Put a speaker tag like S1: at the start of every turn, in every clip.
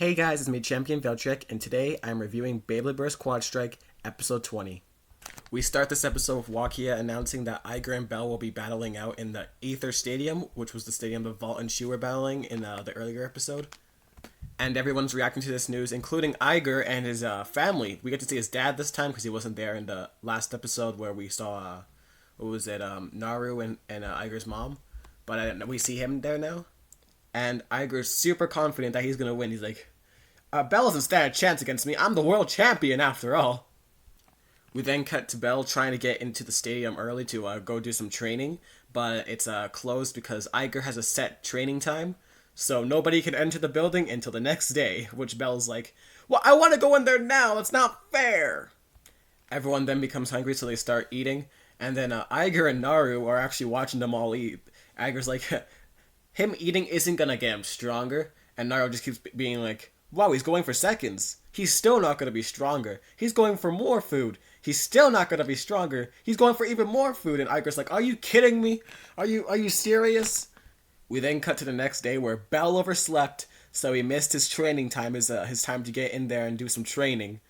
S1: Hey guys, it's me, Champion Veltrick, and today I'm reviewing Beyblade vs. Quadstrike, episode 20. We start this episode with Wakia announcing that Aiger and Bell will be battling out in the Aether Stadium, which was the stadium that Vault and Shu were battling in the earlier episode. And everyone's reacting to this news, including Aiger and his family. We get to see his dad this time because he wasn't there in the last episode where we saw, Naru and Aiger's mom. But we see him there now. And Aiger's super confident that he's going to win. He's like, Bell doesn't stand a chance against me. I'm the world champion after all. We then cut to Bell trying to get into the stadium early to go do some training. But it's closed because Aiger has a set training time. So nobody can enter the building until the next day. Which Bell's like, well, I want to go in there now. It's not fair. Everyone then becomes hungry, so they start eating. And then Aiger and Naru are actually watching them all eat. Aiger's like, him eating isn't gonna get him stronger. And Naru just keeps being like, wow, he's going for seconds. He's still not gonna be stronger. He's going for more food. He's still not gonna be stronger. He's going for even more food. And Aiger's like, are you kidding me? Are you serious? We then cut to the next day where Bell overslept, so he missed his training time, his time to get in there and do some training.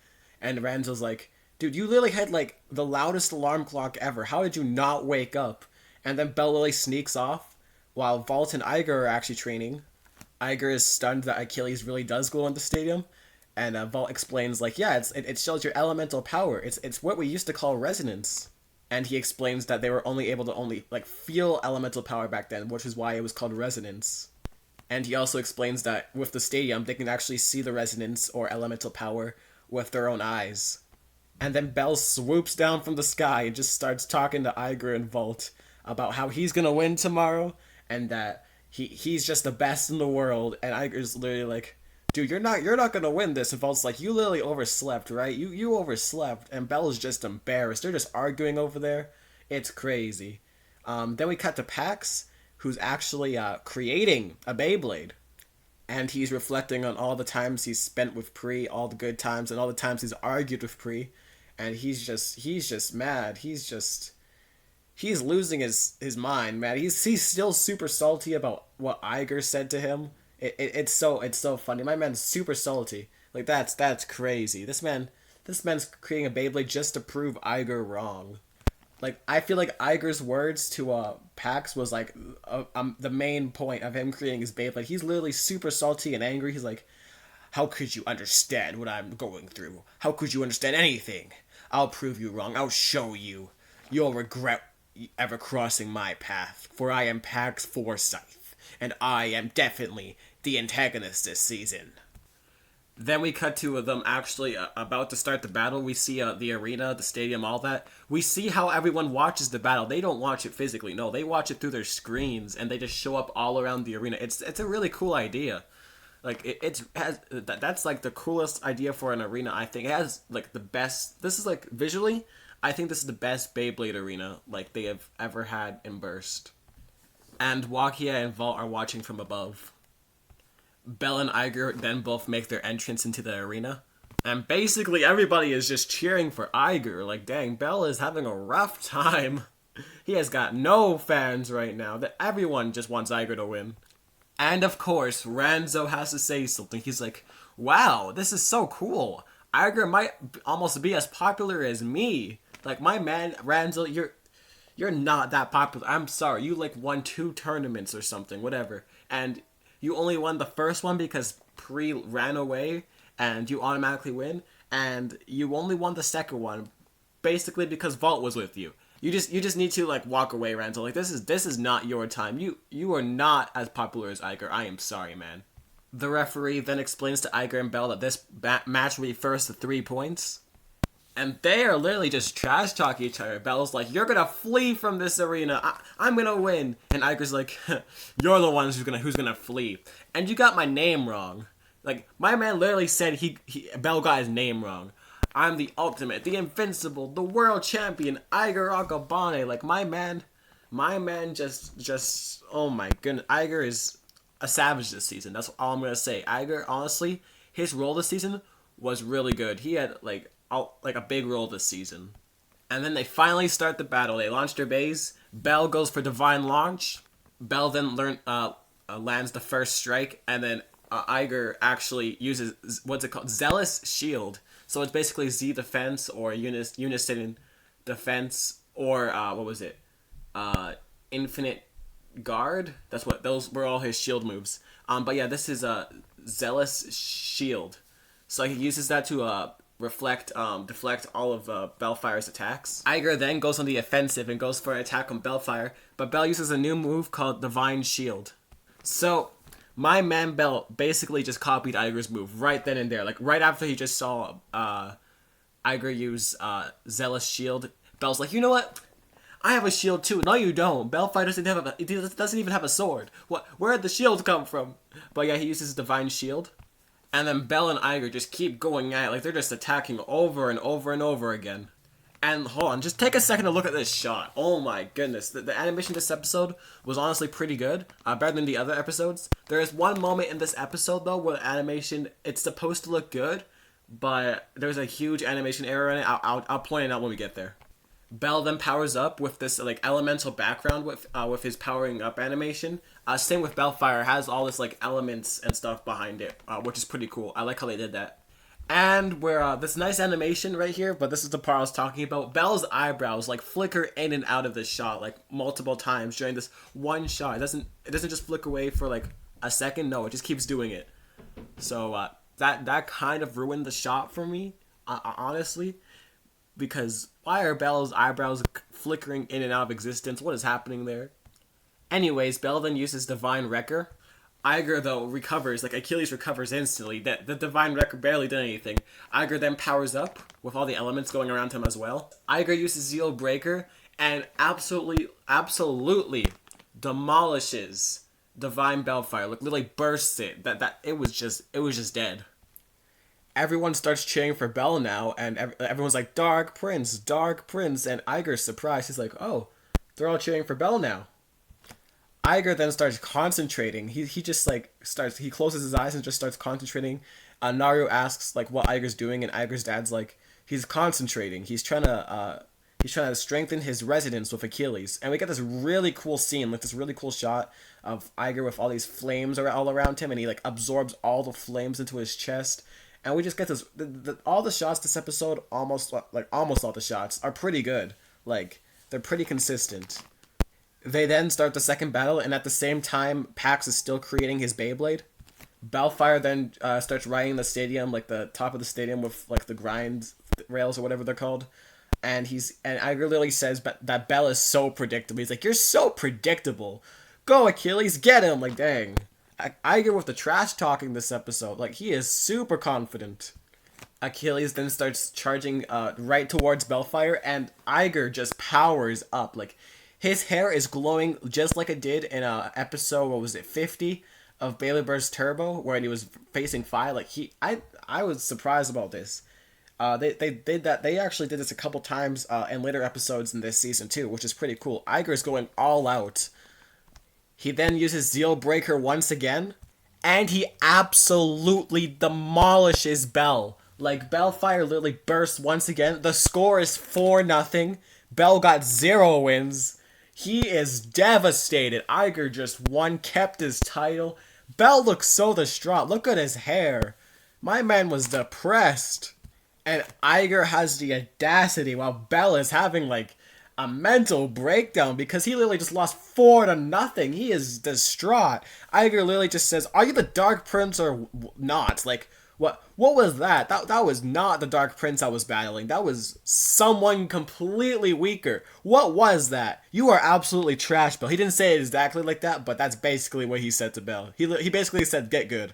S1: And Ranzo's like, dude, you literally had like the loudest alarm clock ever. How did you not wake up? And then Bell literally sneaks off while Vault and Aiger are actually training. Aiger is stunned that Achilles really does go in the stadium. And Vault explains like, yeah, it shows your elemental power. It's what we used to call resonance. And he explains that they were only able to feel elemental power back then, which is why it was called resonance. And he also explains that with the stadium, they can actually see the resonance or elemental power with their own eyes. And then Bell swoops down from the sky and just starts talking to Aiger and Vault about how he's gonna win tomorrow and that he's just the best in the world. And Aiger's literally like, dude, you're not gonna win this. And Vault's like, you literally overslept, right? You overslept. And Bell's just embarrassed. They're just arguing over there. It's crazy. Then we cut to Pax, who's actually creating a Beyblade. And he's reflecting on all the times he's spent with Pri, all the good times, and all the times he's argued with Pri. And he's just mad. He's losing his mind, man. He's still super salty about what Aiger said to him. It's so funny. My man's super salty. Like that's crazy. This man's creating a Beyblade just to prove Aiger wrong. Like I feel like Aiger's words to Pax was like the main point of him creating his Beyblade. He's literally super salty and angry. He's like, how could you understand what I'm going through? How could you understand anything? I'll prove you wrong. I'll show you. You'll regret ever crossing my path, for I am Pax Forsyth, and I am definitely the antagonist this season. Then we cut to them actually about to start the battle. We see the arena, the stadium, all that. We see how everyone watches the battle. They don't watch it physically. No, they watch it through their screens, and they just show up all around the arena. It's a really cool idea. Like that's like the coolest idea for an arena. I think it has like the best. This is like visually, I think this is the best Beyblade arena like they have ever had in Burst. And Wakia and Vault are watching from above. Bell and Aiger then both make their entrance into the arena. And basically everybody is just cheering for Aiger. Like, dang, Bell is having a rough time. He has got no fans right now. That everyone just wants Aiger to win. And of course, Ranzo has to say something. He's like, wow, this is so cool. Aiger might almost be as popular as me. Like, my man, Ranzo, you're not that popular. I'm sorry. You, like, won 2 tournaments or something, whatever. And you only won the first one because Pri ran away and you automatically win. And you only won the second one basically because Vault was with you. You just need to, like, walk away, Ranzo. Like, this is not your time. You are not as popular as Aiger. I am sorry, man. The referee then explains to Aiger and Bell that this match refers to 3 points. And they are literally just trash talking each other. Bell's like, you're gonna flee from this arena. I'm gonna win. And Aiger's like, you're the ones who's gonna flee. And you got my name wrong. Like, my man literally said Bell got his name wrong. I'm the ultimate, the invincible, the world champion, Aiger Akabane. Like, my man just, oh my goodness. Aiger is a savage this season. That's all I'm going to say. Aiger, honestly, his role this season was really good. He had, like a big role this season. And then they finally start the battle. They launch their bays. Bell goes for Divine Launch. Bell then lands the first strike, and then Aiger actually uses what's it called, Zealous Shield. So it's basically Z defense or Unison defense or what was it? Infinite guard. That's what those were all his shield moves. But yeah, this is a Zealous Shield. So he uses that to deflect all of Bellfire's attacks. Aiger then goes on the offensive and goes for an attack on Bellfire, but Bell uses a new move called Divine Shield. So my man Bell basically just copied Aiger's move right then and there. Like right after he just saw Aiger use Zealous Shield, Bell's like, you know what? I have a shield too. No, you don't. Bellfire doesn't even have a sword. What? Where'd the shield come from? But yeah, he uses Divine Shield. And then Bell and Aiger just keep going at it. Like, they're just attacking over and over and over again. And hold on, just take a second to look at this shot. Oh my goodness. The animation this episode was honestly pretty good. Better than the other episodes. There is one moment in this episode, though, where the animation, it's supposed to look good, but there's a huge animation error in it. I'll point it out when we get there. Bell then powers up with this like elemental background with his powering up animation. Same with Bellfire, has all this like elements and stuff behind it, which is pretty cool. I like how they did that. And we're this nice animation right here, but this is the part I was talking about. Bell's eyebrows like flicker in and out of this shot like multiple times during this one shot. It doesn't just flick away for like a second. No, it just keeps doing it. So that kind of ruined the shot for me, honestly. Because why are Bell's eyebrows flickering in and out of existence? What is happening there? Anyways, Bell then uses Divine Wrecker. Aiger, though, recovers. Like, Achilles recovers instantly. The Divine Wrecker barely did anything. Aiger then powers up with all the elements going around him as well. Aiger uses Zeal Breaker and absolutely demolishes Divine Bellfire. Like, literally bursts it. It was just dead. Everyone starts cheering for Bell now, and everyone's like, Dark Prince, Dark Prince, and Aiger's surprised. He's like, oh, they're all cheering for Bell now. Aiger then starts concentrating. He just like he closes his eyes and just starts concentrating. Naru asks like what Aiger's doing, and Aiger's dad's like, he's concentrating. He's trying to strengthen his resonance with Achilles. And we get this really cool scene, like this really cool shot of Aiger with all these flames all around him, and he like absorbs all the flames into his chest. And we just get this. All the shots this episode, almost all the shots are pretty good. Like they're pretty consistent. They then start the second battle, and at the same time, Pax is still creating his Beyblade. Bellfire then starts riding the stadium, like the top of the stadium with like the grind rails or whatever they're called. And Aiger literally says that Bell is so predictable. He's like, "You're so predictable. Go Achilles, get him!" Like dang. Aiger with the trash talking this episode. Like, he is super confident. Achilles then starts charging right towards Bellfire, and Aiger just powers up. Like, his hair is glowing just like it did in episode, what was it, 50 of Beyblade Burst Turbo, where he was facing Fi. Like, I was surprised about this. They did that. They actually did this a couple times in later episodes in this season too, which is pretty cool. Aiger is going all out. He then uses Zeal Breaker once again, and he absolutely demolishes Bell. Like, Bellfire literally bursts once again. The score is 4-0. Bell got 0 wins. He is devastated. Aiger just won, kept his title. Bell looks so distraught. Look at his hair. My man was depressed. And Aiger has the audacity while Bell is having, like, a mental breakdown because he literally just lost 4-0. He is distraught. Aiger literally just says, "Are you the Dark Prince or not?" Like, what was that? That was not the Dark Prince I was battling. That was someone completely weaker. What was that? You are absolutely trash, Bell. He didn't say it exactly like that, but that's basically what he said to Bell. He basically said, "Get good."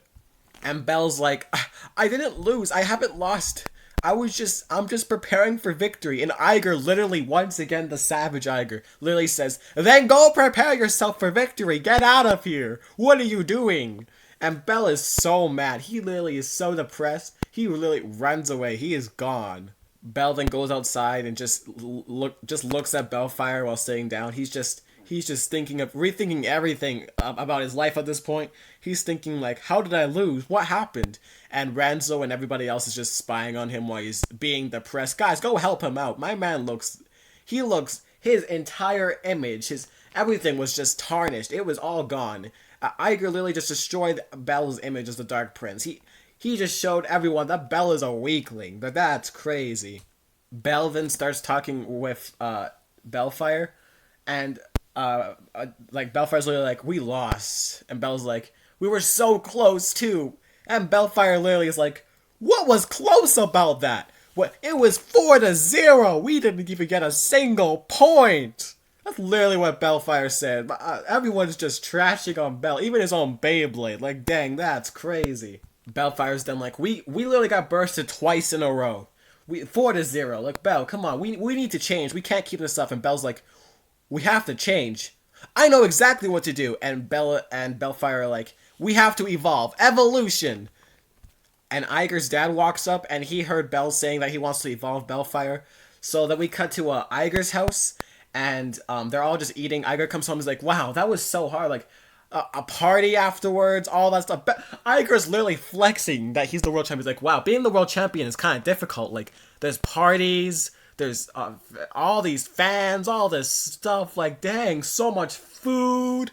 S1: And Bell's like, "I didn't lose. I haven't lost. I'm just preparing for victory." And Aiger literally, once again, the savage Aiger, literally says, "Then go prepare yourself for victory. Get out of here. What are you doing?" And Bell is so mad. He literally is so depressed. He literally runs away. He is gone. Bell then goes outside and just looks at Bellfire while sitting down. He's just rethinking everything about his life at this point. He's thinking like, how did I lose? What happened? And Ranzo and everybody else is just spying on him while he's being depressed. Guys, go help him out. My man his entire image, everything was just tarnished. It was all gone. Aiger literally just destroyed Bell's image as the Dark Prince. He just showed everyone that Bell is a weakling. But that's crazy. Bell then starts talking with Bellfire, and like Bellfire's literally like, we lost, and Bell's like, we were so close too, and Bellfire literally is like, what was close about that? What, it was 4-0. We didn't even get a single point. That's literally what Bellfire said. Everyone's just trashing on Bell, even his own Beyblade. Like, dang, that's crazy. Bellfire's then like, we literally got bursted twice in a row. 4-0. Like, Bell, come on, we need to change. We can't keep this up. And Bell's like, we have to change. I know exactly what to do. And Bella and Bellfire are like, we have to evolve. Evolution. And Aiger's dad walks up, and he heard Bell saying that he wants to evolve Bellfire. So then we cut to Aiger's house, and they're all just eating. Aiger comes home and is like, wow, that was so hard. Like, a party afterwards, all that stuff. Aiger's literally flexing that he's the world champion. He's like, wow, being the world champion is kind of difficult. Like, there's parties, there's all these fans, all this stuff. Like, dang, so much food.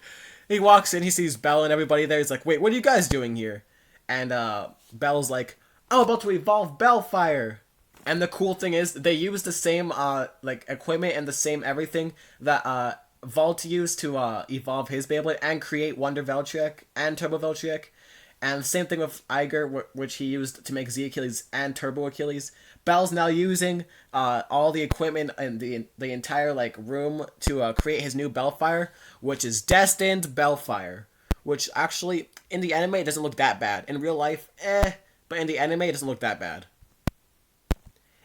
S1: He walks in, he sees Bell and everybody there. He's like, wait, what are you guys doing here? And Bell's like, I'm about to evolve Bellfire. And the cool thing is, they use the same like equipment and the same everything that Volt used to evolve his Beyblade and create Wonder Veltric and Turbo Veltric. And the same thing with Aiger, which he used to make Z Achilles and Turbo Achilles. Bell's now using all the equipment and the entire like room to create his new Bellfire, which is Destined Bellfire. Which actually, in the anime, it doesn't look that bad. In real life, but in the anime, it doesn't look that bad.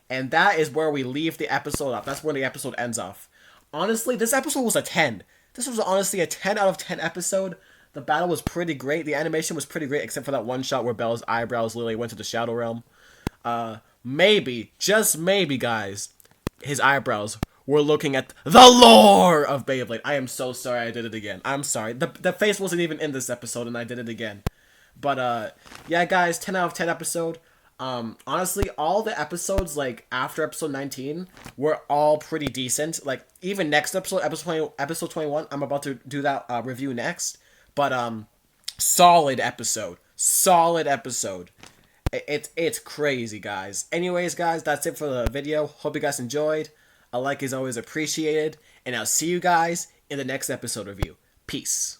S1: And that is where we leave the episode off. That's where the episode ends off. Honestly, this episode was a 10. This was honestly a 10 out of 10 episode. The battle was pretty great. The animation was pretty great, except for that one shot where Bell's eyebrows literally went to the Shadow Realm. Maybe, just maybe, guys, his eyebrows were looking at the lore of Beyblade. I am so sorry I did it again. I'm sorry. The face wasn't even in this episode, and I did it again. But, yeah, guys, 10 out of 10 episode. Honestly, all the episodes, like, after episode 19 were all pretty decent. Like, even next episode, episode 21, I'm about to do that, review next. But, solid episode. Solid episode. It's crazy, guys. Anyways, guys, that's it for the video. Hope you guys enjoyed. A like is always appreciated. And I'll see you guys in the next episode review. Peace.